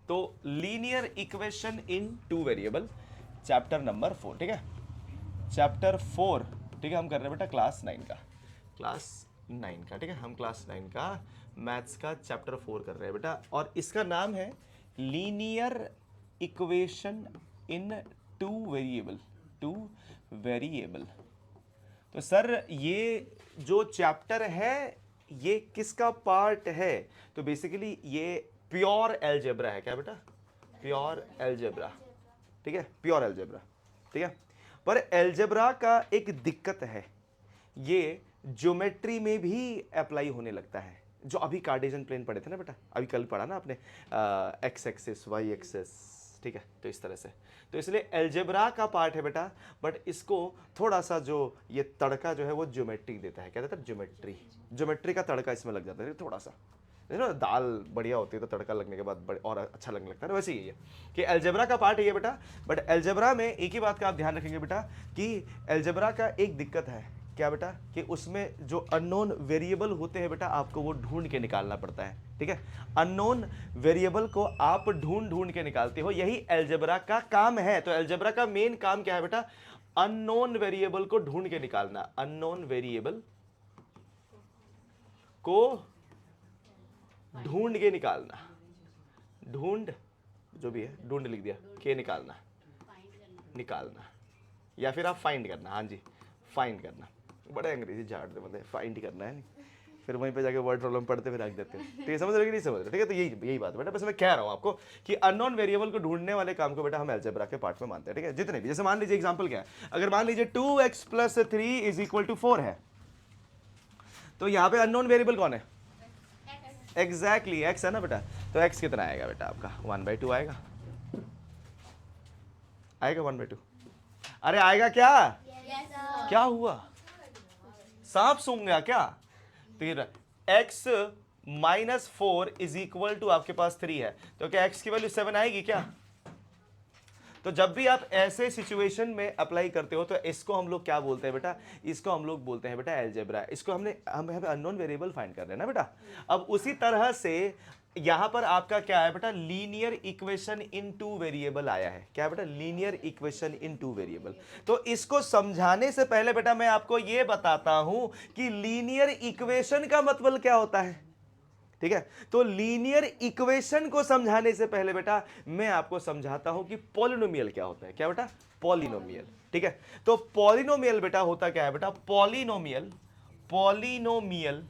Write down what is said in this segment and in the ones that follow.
तो linear equation in two variable, chapter number 4, ठीक है, चैप्टर 4, ठीक है, हम कर रहे हैं बेटा क्लास 9 का, क्लास 9 का, ठीक है, हम क्लास 9 का मैथ्स का चैप्टर 4 कर रहे हैं बेटा, और इसका नाम है linear equation in two variable, two variable. तो सर ये जो चैप्टर है ये किसका पार्ट है? तो बेसिकली ये प्योर अलजेब्रा है। क्या बेटा? प्योर अलजेब्रा, ठीक है, प्योर अलजेब्रा, ठीक है। पर अलजेब्रा का एक दिक्कत है, ये ज्योमेट्री में भी अप्लाई होने लगता है। जो अभी कार्टेशियन प्लेन पढ़े थे ना बेटा, अभी कल पढ़ा ना आपने, एक्स एक्सिस वाई एक्सिस, ठीक है, तो इस तरह से, तो इसलिए अलजेब्रा का पार्ट है बेटा, बट इसको थोड़ा सा जो ये तड़का जो है वो ज्योमेट्री देता है। क्या देता है? ज्योमेट्री, ज्योमेट्री का तड़का इसमें लग जाता है थोड़ा सा। ना दाल बढ़िया होती है तो तड़का लगने के बाद और अच्छा लगने लगता है ना, वैसे ही है कि अलजेब्रा का पार्ट है ये बेटा। बट अलजेब्रा में एक ही बात का आप ध्यान रखेंगे बेटा कि अलजेब्रा का एक दिक्कत है। क्या बेटा? कि उसमें जो अननोन वेरिएबल होते हैं बेटा, आपको वो ढूंढ के निकालना पड़ता है, ठीक है। अननोन वेरिएबल को आप ढूंढ ढूंढ के निकालते हो, यही अलजेब्रा का काम है। तो अलजेब्रा का मेन काम क्या है बेटा? अननोन वेरिएबल को ढूंढ के निकालना, अननोन वेरिएबल को ढूंढ के निकालना, ढूंढ जो भी है, ढूंढ लिख दिया, के निकालना, निकालना, या फिर आप फाइंड करना। हाँ जी, फाइंड करना, बड़े अंग्रेजी झाड़ते मतलब, फाइंड करना है नहीं, फिर वहीं पे जाके वर्ड प्रॉब्लम पढ़ते फिर रख देते हैं। तो ये समझ रहे कि नहीं समझ रहे? ठीक है, तो यही बात है बेटा। बस मैं कह रहा हूँ आपको कि अननोन वेरिएबल को ढूंढने वाले काम को बेटा हम अलजेब्रा के पार्ट में मानते हैं, ठीक है। जितने भी, जैसे मान लीजिए एग्जांपल क्या है, अगर मान लीजिए 2x + 3 = 4 है, तो यहाँ पे अननोन वेरिएबल कौन है? एग्जैक्टली x है ना बेटा। तो x कितना आएगा बेटा आपका? 1/2 आएगा, आएगा 1/2। अरे आएगा क्या? क्या हुआ? सांप सूंघ गया क्या? फिर x - 4 = आपके पास 3 है, तो क्या x की वैल्यू 7 आएगी क्या? तो जब भी आप ऐसे सिचुएशन में अप्लाई करते हो तो इसको हम लोग क्या बोलते हैं बेटा? इसको हम लोग बोलते हैं बेटा अलजेब्रा। इसको हम अननोन वेरिएबल फाइंड कर रहे हैं ना बेटा। अब उसी तरह से यहां पर आपका क्या है बेटा? Linear equation in two variable आया है। क्या है बेटा? Linear equation in two variable. तो इसको समझाने से पहले बेटा मैं आपको यह बताता हूं कि लीनियर इक्वेशन का मतलब क्या होता है, ठीक है। तो लीनियर इक्वेशन को समझाने से पहले बेटा मैं आपको समझाता हूं कि पॉलिनोमियल क्या होता है। क्या बेटा? पॉलिनोमियल, ठीक है। तो पॉलिनोमियल बेटा होता क्या है बेटा? पॉलिनोमियल, पॉलिनोमियल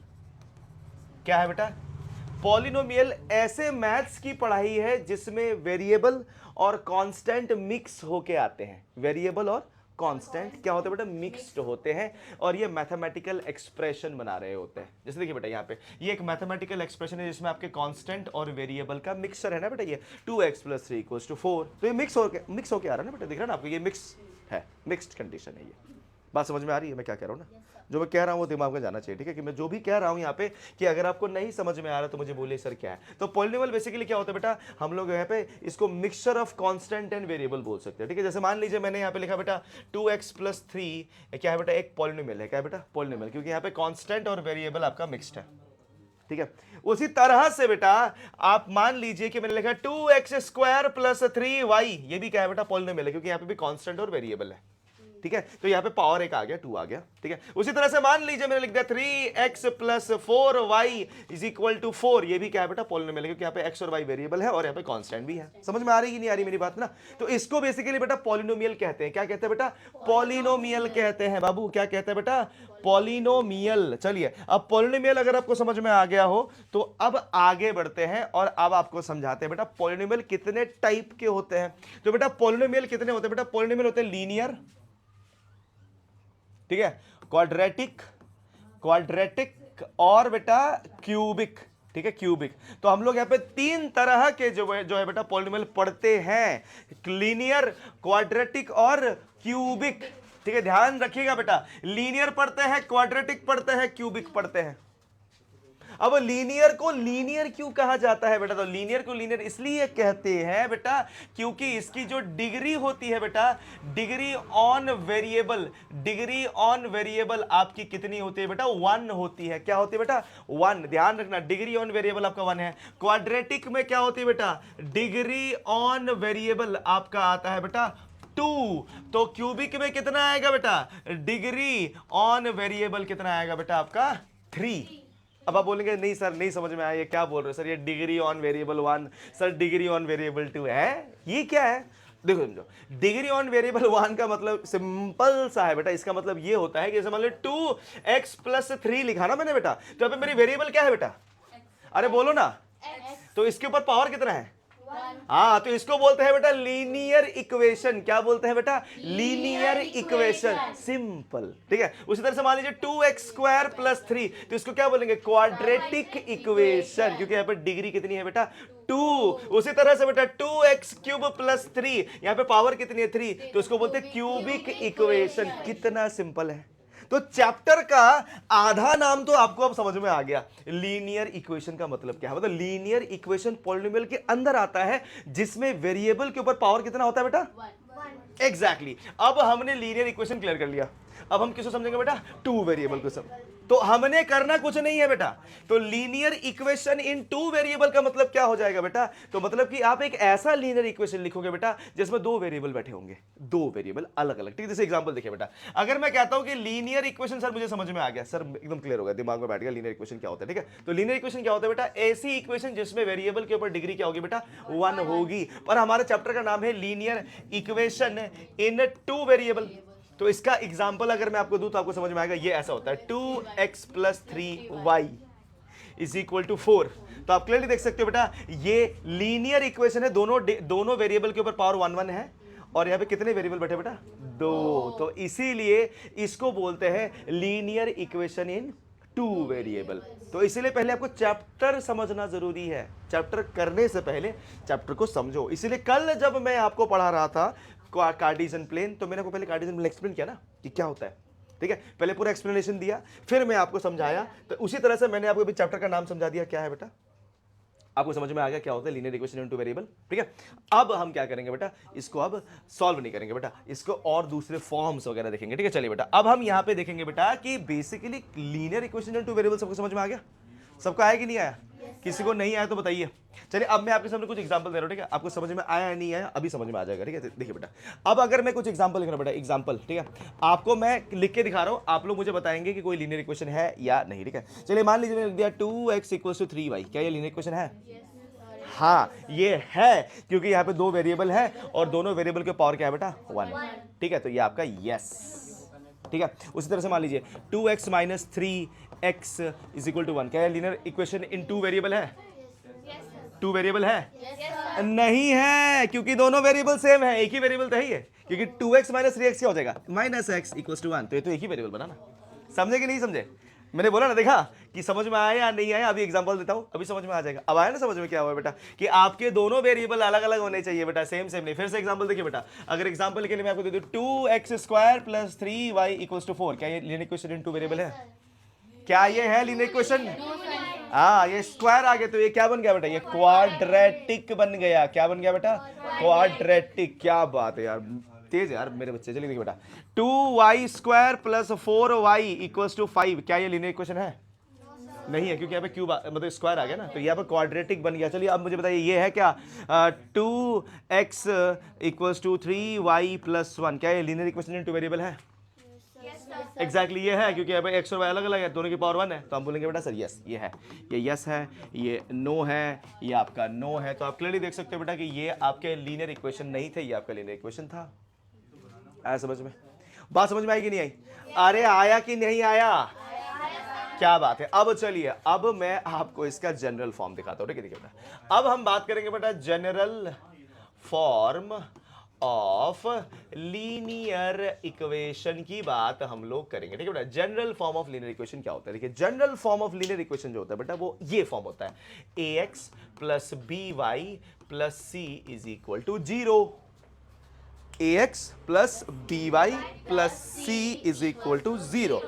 क्या है बेटा? पॉलिनोमियल ऐसे मैथ्स की पढ़ाई है जिसमें वेरिएबल और कांस्टेंट मिक्स होके आते हैं। वेरिएबल और कांस्टेंट क्या होते हैं बेटा? मिक्स्ड होते हैं, और ये मैथमेटिकल एक्सप्रेशन बना रहे होते हैं। जैसे देखिए बेटा यहाँ पे ये एक मैथमेटिकल एक्सप्रेशन है जिसमें आपके कांस्टेंट और वेरिएबल का मिक्सचर है ना बेटा। ये 2x + 3 = 4, तो ये मिक्स होके आ रहा है ना बेटा, दिख रहा है ना आपको? ये मिक्स है, मिक्स्ड कंडीशन है। ये बात समझ में आ रही है मैं क्या कह रहा हूँ ना? जो मैं कह रहा हूँ वो दिमाग में जाना चाहिए, ठीक है। कि मैं जो भी कह रहा हूँ यहाँ पे, कि अगर आपको नहीं समझ में आ रहा तो मुझे बोलिए सर क्या है। तो पॉलिनोमियल बेसिकली क्या होता है बेटा? हम लोग यहाँ पे इसको mixture of constant and variable बोल सकते हैं, ठीक है। जैसे मान लीजिए मैंने यहाँ पे लिखा बेटा 2x + 3 क्या है बेटा? एक पॉलिनोमियल है। क्या है बेटा? पॉलिनोमियल, क्योंकि यहाँ पे कांस्टेंट और वेरिएबल आपका मिक्स्ड है, ठीक है। उसी तरह से बेटा आप मान लीजिए कि मैंने लिखा 2x² + 3y, ये भी क्या है बेटा? पॉलिनोमियल है, क्योंकि यहाँ पे भी कांस्टेंट और वेरिएबल है, ठीक है। तो यहाँ पे पावर 1 आ गया, 2 आ गया, ठीक है। उसी तरह से मान लीजिए मैंने लिख दिया 3x + 4y = 4, ये भी क्या है बेटा? पॉलिनोमियल है, क्योंकि यहाँ पे x और y वेरिएबल है और यहाँ पे कांस्टेंट भी है। समझ में आ रही है कि नहीं आ रही मेरी बात ना? तो इसको बेसिकली बेटा पॉलिनोमियल कहते हैं। क्या कहते हैं बेटा? पॉलिनोमियल कहते हैं बाबू। क्या कहते हैं बेटा? पॉलिनोमियल। चलिए, अब पॉलिनोमियल अगर आपको समझ में आ गया हो तो अब आगे बढ़ते हैं और अब आपको समझाते हैं बेटा पॉलिनोमियल कितने टाइप के होते हैं। तो बेटा पॉलिनोमियल कितने होते हैं बेटा? पॉलिनोमियल होते हैं लीनियर, ठीक है, क्वाड्रेटिक, क्वाड्रेटिक और बेटा क्यूबिक, ठीक है, क्यूबिक। तो हम लोग यहाँ पे 3 तरह के जो है बेटा पॉलिनोमियल पढ़ते हैं, लीनियर, क्वाड्रेटिक और क्यूबिक, ठीक है। ध्यान रखिएगा बेटा, लीनियर पढ़ते हैं, क्वाड्रेटिक पढ़ते हैं, क्यूबिक पढ़ते हैं। अब लीनियर को लीनियर क्यों कहा जाता है बेटा? तो लीनियर को लीनियर इसलिए कहते हैं बेटा क्योंकि इसकी जो डिग्री होती है बेटा, डिग्री ऑन वेरिएबल आपकी कितनी होती है बेटा? 1 होती है। क्या होती है बेटा? 1। ध्यान रखना, डिग्री ऑन वेरिएबल आपका 1 है। क्वाड्रेटिक में क्या होती है बेटा? डिग्री ऑन वेरिएबल आपका आता है बेटा 2। तो क्यूबिक में कितना आएगा बेटा? डिग्री ऑन वेरिएबल कितना आएगा बेटा आपका? 3। अब आप बोलेंगे नहीं सर नहीं समझ में आया, ये क्या बोल रहे हो सर, ये degree on variable 1 sir degree on variable 2 है, ये क्या है? देखो समझो, डिग्री ऑन वेरिएबल 1 का मतलब सिंपल सा है बेटा। इसका मतलब ये होता है कि जैसे मान लो 2x + 3 लिखा ना मैंने बेटा, तो यहाँ पे मेरी वेरिएबल क्या है बेटा? अरे बोलो ना। तो इसके ऊपर पावर कितना है? हाँ, तो इसको बोलते हैं बेटा लीनियर इक्वेशन। क्या बोलते हैं बेटा? Linear equation. सिंपल, ठीक है। उसी तरह से मान लीजिए 2x² + 3, तो इसको क्या बोलेंगे? क्वाड्रेटिक इक्वेशन, क्योंकि यहाँ पे डिग्री कितनी है बेटा? 2। उसी तरह से बेटा 2x³ + 3, यहाँ पे पावर कितनी है? 3, तो इसको बोलते हैं क्यूबिक इक्वेशन। कितना सिंपल है। तो चैप्टर का आधा नाम तो आपको अब समझ में आ गया। लीनियर इक्वेशन का मतलब क्या है? मतलब लीनियर इक्वेशन पॉलिनोमियल के अंदर आता है जिसमें वेरिएबल के ऊपर पावर कितना होता है बेटा? 1। एग्जैक्टली। अब हमने लीनियर इक्वेशन क्लियर कर लिया। अब हम किसको समझेंगे बेटा? 2 वेरिएबल को सब। तो हमने करना कुछ नहीं है बेटा। तो लीनियर इक्वेशन इन 2 वेरिएबल का मतलब क्या हो जाएगा बेटा? तो मतलब कि आप एक ऐसा लीनियर इक्वेशन लिखोगे बेटा जिसमें 2 वेरिएबल बैठे होंगे, 2 वेरिएबल अलग अलग, ठीक है। जैसे एग्जांपल देखिए बेटा, अगर मैं कहता हूं कि लीनियर इक्वेशन, सर मुझे समझ में आ गया, सर एकदम क्लियर हो गया, दिमाग में बैठ गया लीनियर इक्वेशन क्या होता है, ठीक है। तो लीनियर इक्वेशन क्या होता है बेटा? ऐसी इक्वेशन जिसमें वेरिएबल के ऊपर डिग्री क्या होगी बेटा? 1 होगी। पर हमारे चैप्टर का नाम है लीनियर इक्वेशन इन 2 वेरिएबल। तो इसका एग्जाम्पल अगर मैं आपको दूं तो आपको समझ में आएगा। ये ऐसा होता है 2x + 3y = 4। तो आप क्लियरली देख सकते हो बेटा, ये लीनियर इक्वेशन है। दोनों वेरिएबल के ऊपर पावर 1 1 है, और यहां पे कितने वेरिएबल बैठे बेटा? 2। तो इसीलिए इसको बोलते हैं लीनियर इक्वेशन इन 2 वेरिएबल। तो इसीलिए पहले आपको चैप्टर समझना जरूरी है। चैप्टर करने से पहले चैप्टर को समझो। इसीलिए कल जब मैं आपको पढ़ा रहा था कार्टेशियन प्लेन, तो मैंने आपको पहले कार्टेशियन प्लेन एक्सप्लेन किया ना कि क्या होता है, ठीक है। पहले पूरा एक्सप्लेनेशन दिया, फिर मैं आपको समझाया। तो उसी तरह से मैंने आपको भी चैप्टर का नाम समझा दिया। क्या है बेटा? आपको समझ में आ गया क्या होता है लीनियर इक्वेशन इन 2 वेरिएबल, ठीक है। अब हम क्या करेंगे बेटा? इसको अब सॉल्व नहीं करेंगे बेटा, इसको और दूसरे फॉर्म्स वगैरह देखेंगे, ठीक है। चलिए बेटा, अब हम यहां पे देखेंगे बेटा कि basically linear equation in 2 variable सबको समझ में आ गया? सबको आया कि नहीं आया? किसी को नहीं आया तो बताइए। चलिए अब मैं आपके सामने कुछ एग्जांपल दे रहा हूं, ठीक है। आपको समझ में आया या नहीं आया अभी समझ में आ जाएगा, ठीक है। देखिए बेटा, अब अगर मैं कुछ एग्जांपल लिख रहा हूं बेटा, एग्जांपल, ठीक है, आपको मैं लिख के दिखा रहा हूं, आप लोग मुझे बताएंगे कि कोई लीनियर इक्वेशन है या नहीं, ठीक है। चलिए मान लीजिए मैंने लिख दिया 2x = 3y। क्या ये लीनियर इक्वेशन है? हाँ ये है, क्योंकि यहाँ पे 2 वेरिएबल है और दोनों वेरिएबल के पावर क्या है बेटा? 1, ठीक है। तो ये आपका यस, ठीक है। उसी तरह से मान लीजिए 2x - 3x = 1। क्या लीनियर इक्वेशन इन 2 वेरिएबल है? 2 वेरिएबल है? नहीं है, क्योंकि दोनों वेरिएबल सेम है, एक ही वेरिएबल तो है ही है। क्योंकि 2x - 3x क्या हो जाएगा? -x = 1। तो ये तो एक ही वेरिएबल बना ना। समझे कि नहीं समझे? मैंने बोला ना, देखा कि समझ में आया या नहीं आया? अभी एग्जांपल देता हूं, अभी समझ में आ जाएगा। अब आया ना समझ में क्या हुआ बेटा? कि आपके दोनों वेरिएबल अलग अलग होने चाहिए बेटा, सेम नहीं। फिर से एग्जांपल देखिए बेटा, अगर एग्जांपल के लिए मैं आपको दे दूं 2x² + 3y = 4। क्या ये लीनियर इक्वेशन इन 2 वेरिएबल है? क्या ये है लीनियर इक्वेशन? हाँ, ये स्क्वायर आ गया, तो ये क्या बन गया बेटा? ये क्वाड्रेटिक बन गया। क्या बन गया बेटा? क्वाड्रेटिक। क्या बात है यार, तेज यार मेरे बच्चे। चलिए देखिए बेटा, 2y² + 4y = 5। क्या ये लीनियर इक्वेशन है? नहीं है, क्योंकि यहाँ पे क्यूब मतलब स्क्वायर आ गया ना, तो यहाँ पे क्वाड्रेटिक बन गया। चलिए अब मुझे बताइए ये है क्या? 2x = 3y + 1। क्या ये लीनियर इक्वेशन इन 2 वेरिएबल है? एग्जैक्टली ये है, क्योंकि यहाँ पे x और y अलग अलग है, दोनों की पावर 1 है। तो हम बोलेंगे बेटा सर यस ये है, ये यस है, ये नो है, ये आपका नो है। तो आप क्लियरली देख सकते हो बेटा कि ये आपके लीनियर इक्वेशन नहीं थे, ये आपका लीनियर इक्वेशन था। आया समझ में? बात समझ में आई कि नहीं आई? अरे आया कि नहीं आया? क्या बात है। अब चलिए, अब मैं आपको इसका जनरल फॉर्म दिखाता हूं, ठीक है। देखिए बेटा, अब हम बात करेंगे बेटा general form of linear equation की बात हम लोग करेंगे, ठीक है बेटा। General form of linear equation क्या होता है? देखिए, general form of linear equation जो होता है बेटा, वो ये फॉर्म होता है ax + by + c = 0। ax + by + c = 0।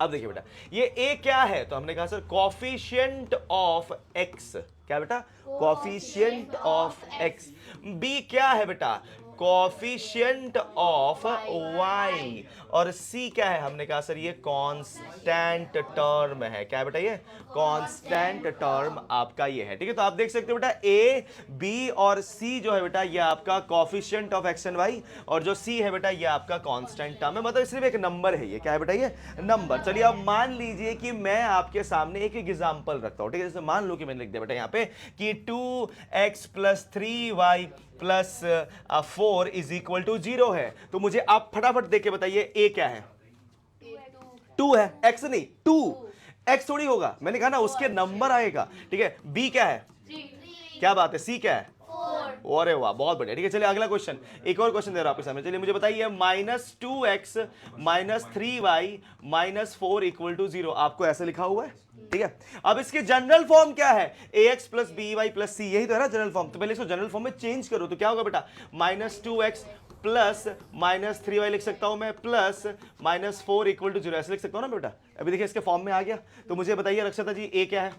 अब देखिए बेटा, ये ए क्या है, तो हमने कहा सर कॉफिशिएंट ऑफ एक्स, क्या बेटा, कॉफिशिएंट ऑफ एक्स। बी क्या है बेटा, कॉफिशिएंट ऑफ वाई। और सी क्या है, हमने कहा सर ये कांस्टेंट टर्म है, क्या बेटा, ये कांस्टेंट टर्म आपका ये है, ठीक है। तो आप देख सकते हो बेटा ए बी और सी जो है बेटा ये आपका coefficient of x and y, और जो सी है बेटा ये आपका कांस्टेंट टर्म है, मतलब सिर्फ एक नंबर है, ये क्या है बेटा, ये नंबर। चलिए अब मान लीजिए कि मैं आपके सामने एक एग्जांपल रखता हूं, ठीक है। जैसे मान लो कि मैंने लिख दिया बेटा यहाँ पे कि 2x + 3y + 4 = 0 है, तो मुझे आप फटाफट देख के बताइए ए क्या है, 2 है, x नहीं 2, x थोड़ी होगा, मैंने कहा ना उसके नंबर आएगा, ठीक है। बी क्या है, क्या बात है, सी क्या है, अरे वाह बहुत बढ़िया, ठीक है। चलिए अगला क्वेश्चन, एक और क्वेश्चन दे रहा हूं आपके सामने, चलिए मुझे बताइए -2x - 3y - 4 = 0, आपको ऐसे लिखा हुआ है, ठीक है। अब इसकी जनरल फॉर्म क्या है, ax + by + c, यही तो है ना जनरल फॉर्म। तो पहले इसको जनरल फॉर्म में चेंज करो, तो क्या होगा बेटा, -2x + -3y लिख सकता हूं मैं, प्लस -4 = 0, ऐसे लिख सकता हूं ना बेटा। अभी देखिए इसके फॉर्म में आ गया। तो मुझे बताइए रक्षिता जी, a क्या है,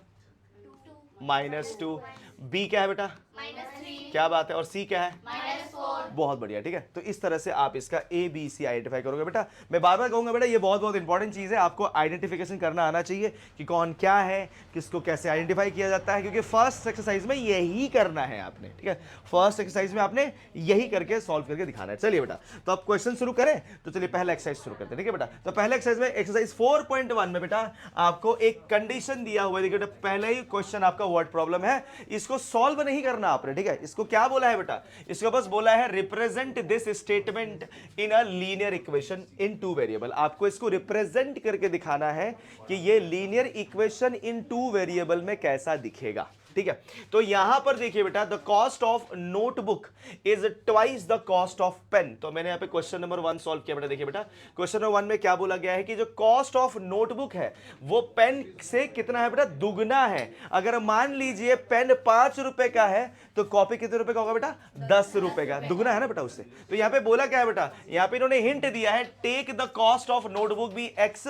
-2, b क्या है बेटा, -3, क्या बात है, और c क्या है, -4, बहुत बढ़िया, ठीक है। तो इस तरह से आप इसका ए बी सी आइडेंटिफाई करोगे बेटा। मैं बार बार कहूंगा बेटा ये बहुत बहुत इंपॉर्टेंट चीज है, आपको आइडेंटिफिकेशन करना आना चाहिए कि कौन क्या है, किसको कैसे आइडेंटिफाई किया जाता है, क्योंकि फर्स्ट एक्सरसाइज में यही करना है आपने, ठीक है। फर्स्ट एक्सरसाइज में आपने यही करके सॉल्व करके दिखाना है। चलिए बेटा, तो आप क्वेश्चन शुरू करें, तो चलिए पहला एक्सरसाइज शुरू करते हैं, ठीक है बेटा। तो पहले एक्सरसाइज में एक्सरसाइज 4.1 में बेटा आपको एक कंडीशन दिया हुआ है, देखिए बेटा पहले ही क्वेश्चन आपका वर्ड प्रॉब्लम है, इसको सॉल्व नहीं करना आपने, ठीक है। इसको क्या बोला है बेटा, इसको बस बोला है represent this statement in a linear equation in 2 variable. आपको इसको रिप्रेजेंट करके दिखाना है कि ये लीनियर इक्वेशन इन 2 वेरिएबल में कैसा दिखेगा, ठीक है। तो यहां पर देखिए बेटा, the cost of notebook is twice the cost of pen. तो मैंने यहां पे क्वेश्चन नंबर 1 सॉल्व किया बेटा। देखिए बेटा क्वेश्चन नंबर 1 में क्या बोला गया है कि जो कॉस्ट ऑफ नोटबुक है वो पेन से कितना है बेटा, दुगना है। अगर मान लीजिए पेन 5 रुपए का है तो कॉपी कितने रुपए का होगा बेटा, 10 रुपए का, दुगना है ना बेटा उससे। तो यहां पे बोला क्या है बेटा, यहां पे इन्होंने हिंट दिया है take the cost of notebook भी x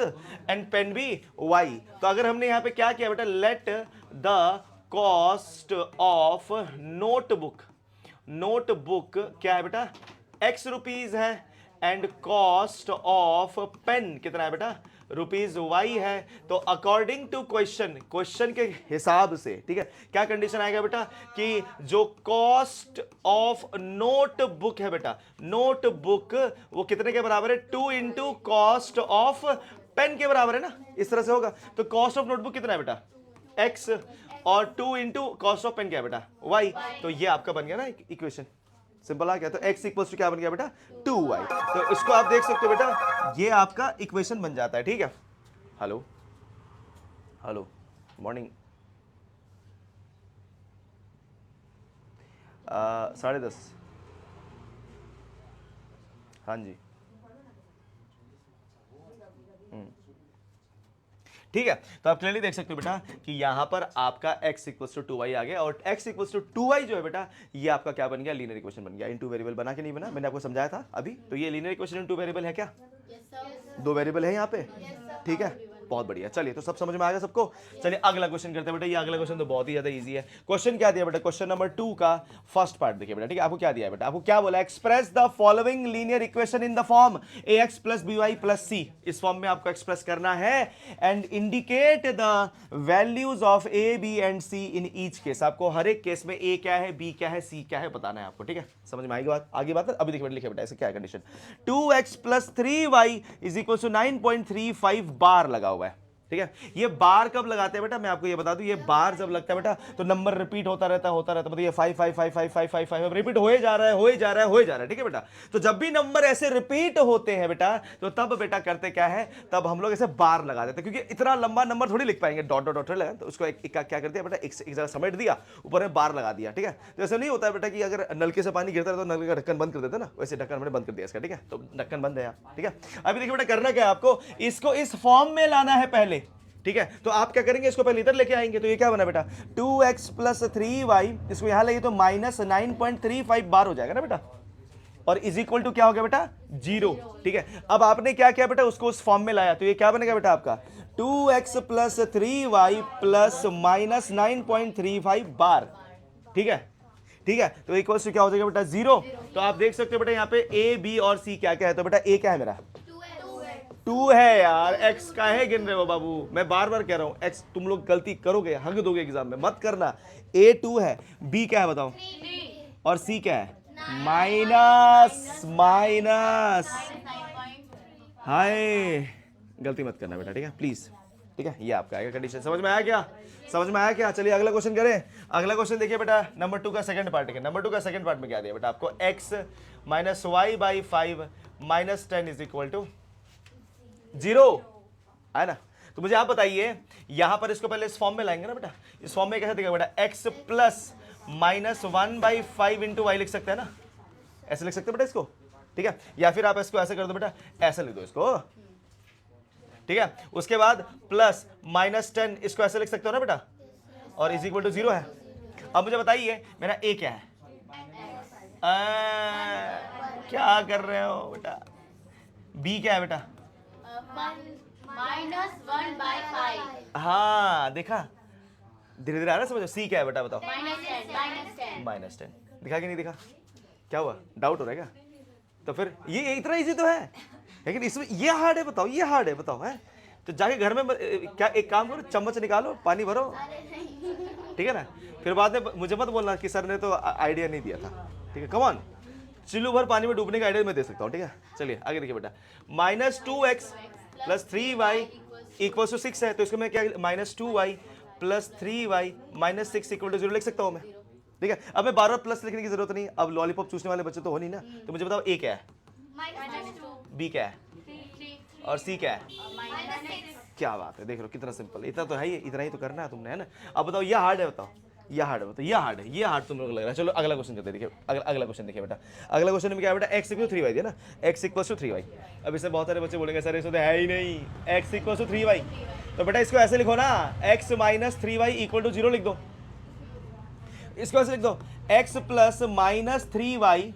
एंड पेन भी y। तो अगर हमने यहां पे क्या किया बेटा, let the cost of notebook, notebook क्या है बेटा, x रुपीज है, एंड कॉस्ट ऑफ पेन कितना है बेटा, ₹y है। तो अकॉर्डिंग टू क्वेश्चन, क्वेश्चन के हिसाब से, ठीक है, क्या कंडीशन आएगा बेटा कि जो कॉस्ट ऑफ नोटबुक है बेटा, नोटबुक वो कितने के बराबर है, 2 × कॉस्ट ऑफ पेन के बराबर है ना, इस तरह से होगा। तो कॉस्ट ऑफ नोटबुक कितना है बेटा, x, और 2 × कॉस्ट ऑफ पेन क्या है बेटा, y। तो ये आपका बन गया ना इक्वेशन, सिंपल आ गया। तो x = क्या बन गया बेटा, 2y। तो इसको आप देख सकते हो बेटा, ये आपका इक्वेशन बन जाता है, ठीक है। हेलो हेलो मॉर्निंग, 10:30, हाँ जी, ठीक है। तो आप क्लियरली देख सकते हो बेटा कि यहां पर आपका x = 2y आ गया, और x = 2y जो है बेटा ये आपका क्या बन गया, लीनियर इक्वेशन बन गया। इन 2 वेरिएबल बना कि नहीं बना, मैंने आपको समझाया था अभी। तो ये लीनियर इक्वेशन इन 2 वेरिएबल है क्या, 2 वेरिएबल है यहाँ पे, ठीक है, बहुत बढ़िया। चलिए तो सब समझ में आ गया सबको। चलिए अगला क्वेश्चन करते हैं बेटा। ये अगला क्वेश्चन तो बहुत ही ज्यादा इजी है। क्वेश्चन क्या दिया बेटा, क्वेश्चन नंबर 2 का फर्स्ट पार्ट देखिए बेटा, ठीक है। आपको क्या दिया है बेटा, आपको क्या बोला, express the following linear equation in the form ax + by + c। इस फॉर्म में आपको एक्सप्रेस करना है, and indicate the values of a b and c in each case. आपको हर एक केस में a क्या है, b क्या है, c क्या है बताना है आपको, ठीक है। समझ में आएगी बात, आगे बात है। अभी देखिए बेटा, लिखिए बेटा ऐसे क्या है कंडीशन, 2x + 3y = 9.35 बार लगा हुआ है, ठीक है। ये बार कब लगाते हैं बेटा, मैं आपको ये बता दूं, ये बार जब लगता है बेटा तो नंबर रिपीट होता रहता मतलब ये 5 5 5 5 5 5 5 रिपीट हो जा रहा है, हो जा रहा है, हो जा रहा है, ठीक है बेटा। तो जब भी नंबर ऐसे रिपीट होते हैं बेटा, तो तब बेटा करते क्या है, तब हम लोग ऐसे बार लगा देते हैं, क्योंकि इतना लंबा नंबर थोड़ी लिख पाएंगे, डॉट डॉट डॉट लगा, तो उसको एक क्या कर दिया बेटा, एक जगह समेट दिया, ऊपर में बार लगा दिया, ठीक है। तो ऐसा नहीं होता है बेटा कि अगर नलके से पानी गिरता है तो नलके का ढक्कन बंद कर देते ना, वैसे ढक्कन मैंने बंद कर दिया इसका, ठीक है। तो ढक्कन बंद है, ठीक है। अभी देखिए बेटा करना क्या है, आपको इसको इस फॉर्म में लाना है पहले, ठीक है। तो आप क्या करेंगे, इसको पहले इधर लेके आएंगे। तो ये क्या बना बेटा, 2x + 3y, इसको यहां लगे तो -9.35 बार हो जाएगा ना बेटा। और इज इक्वल टू क्या हो गया बेटा 0, ठीक है। अब आपने क्या किया बेटा, उसको उस फॉर्म में लाया, तो ये क्या बनेगा बेटा आपका 2x plus 3y plus minus 9.35 बार, ठीक है, ठीक है। तो इक्वल्स टू क्या हो जाएगा बेटा 0। तो आप देख सकते हो बेटा यहाँ पे ए बी और सी क्या क्या है, तो बेटा ए क्या है मेरा 2 है यार, x का है गिन रहे हो बाबू, मैं बार बार कह रहा हूँ x तुम लोग गलती करोगे, हक दोगे एग्जाम में, मत करना। a 2 है, b क्या है बताओ, और c क्या है माइनस माइनस, हाय गलती मत करना बेटा, ठीक है प्लीज, ठीक है। ये आपका आएगा कंडीशन, समझ में आया क्या, समझ में आया क्या। चलिए अगला क्वेश्चन करें। अगला क्वेश्चन देखिए बेटा नंबर 2 का सेकंड पार्ट है। नंबर 2 का सेकंड पार्ट में क्या दिया बेटा आपको, x minus y by 5 minus 10 is equal to 0 है ना। तो मुझे आप बताइए यहां पर इसको पहले इस फॉर्म में लाएंगे ना बेटा, इस फॉर्म में कैसे दिखेगा बेटा, x plus minus 1/5 into y लिख सकते हैं ना, ऐसे लिख सकते हैं बेटा इसको, ठीक है। या फिर आप इसको ऐसे कर दो बेटा, ऐसे लिख दो इसको, ठीक है। उसके बाद प्लस माइनस 10 इसको ऐसे लिख सकते हो ना बेटा, और इज इक्वल टू 0 है। अब मुझे बताइए मेरा a क्या है, क्या कर रहे हो बेटा, b क्या है बेटा माइनस 1/5, हाँ देखा, धीरे धीरे आ रहा है समझो। c क्या है बेटा बताओ माइनस 10, दिखा कि नहीं दिखा, क्या हुआ, डाउट हो रहा है क्या। तो फिर ये इतना इजी तो है, लेकिन इसमें ये हार्ड है बताओ, ये हार्ड है बताओ, है तो जाके घर में क्या एक काम करो, चम्मच निकालो पानी भरो, ठीक है ना। फिर बाद में मुझे मत बोलना कि सर ने तो आइडिया नहीं दिया था, ठीक है। कम ऑन, चिल्लू भर पानी में डूबने का आइडिया मैं दे सकता हूँ, ठीक है। चलिए आगे देखिए बेटा, minus 2x plus 3y equal to 6 है, तो इसको मैं क्या minus 2y plus 3y minus 6 equal to 0 लिख सकता हूँ मैं, ठीक है। अब मैं बार बार प्लस लिखने की जरूरत नहीं, अब लॉलीपॉप चूसने वाले बच्चे तो हो नहीं ना। तो मुझे बताओ a क्या है, b क्या है, और c क्या है, क्या बात है, देख लो कितना सिंपल, इतना तो है ही, इतना ही तो करना है तुमने, है ना। अब बताओ ये हार्ड है, बताओ ये हार्ड है, बताओ ये हार्ड है, ये हार्ड तुम लोग लग रहा है। चलो अगला क्वेश्चन करते हैं, देखिए अगला क्वेश्चन देखिए बेटा। अगला क्वेश्चन में क्या है बेटा, x इक्वल टू 3y है ना, x इक्वल टू 3y। अब इससे बहुत सारे बच्चे बोलेंगे सर इसमें तो है ही नहीं, x इक्वल टू 3y, तो बेटा इसको ऐसे लिखो ना, x minus 3y equal to 0 लिख दो, इसको ऐसे लिख दो, x plus minus 3y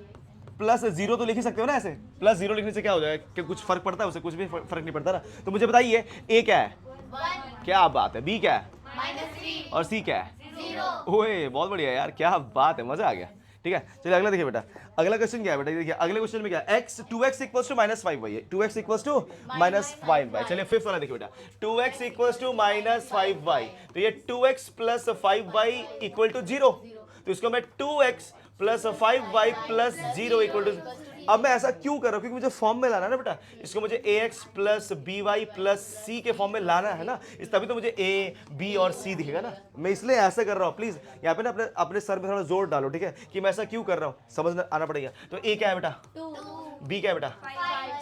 plus 0 तो लिख ही सकते हो ना ऐसे, प्लस 0 लिखने से क्या हो जाएगा कि कुछ फर्क पड़ता है, उसे कुछ भी फर्क नहीं पड़ता ना। तो मुझे बताइए a क्या है, क्या बात है, b क्या है, और c क्या है, ओए बहुत बढ़िया यार, क्या बात है, मजा आ गया, ठीक है। चलिए अगला देखिए बेटा, अगला क्वेश्चन क्या है बेटा, देखिए अगले क्वेश्चन में क्या है, x 2x equals to minus 5y है, 2x equals to minus 5y। चलिए फिफ्थ वाला देखिए बेटा, 2x equals to minus 5y, तो ये 2x plus 5y equal to 0, तो इसको मैं 2x plus 5y plus 0 equal to. अब मैं ऐसा क्यों कर रहा हूँ, क्योंकि मुझे फॉर्म में लाना है ना बेटा, इसको मुझे ax plus by plus c के फॉर्म में लाना है ना, इस तभी तो मुझे a b और c दिखेगा ना, मैं इसलिए ऐसा कर रहा हूँ। प्लीज यहाँ पे ना अपने अपने सर में थोड़ा जोर डालो, ठीक है, कि मैं ऐसा क्यों कर रहा हूँ, समझ आना पड़ेगा। तो a क्या है बेटा, b क्या है बेटा,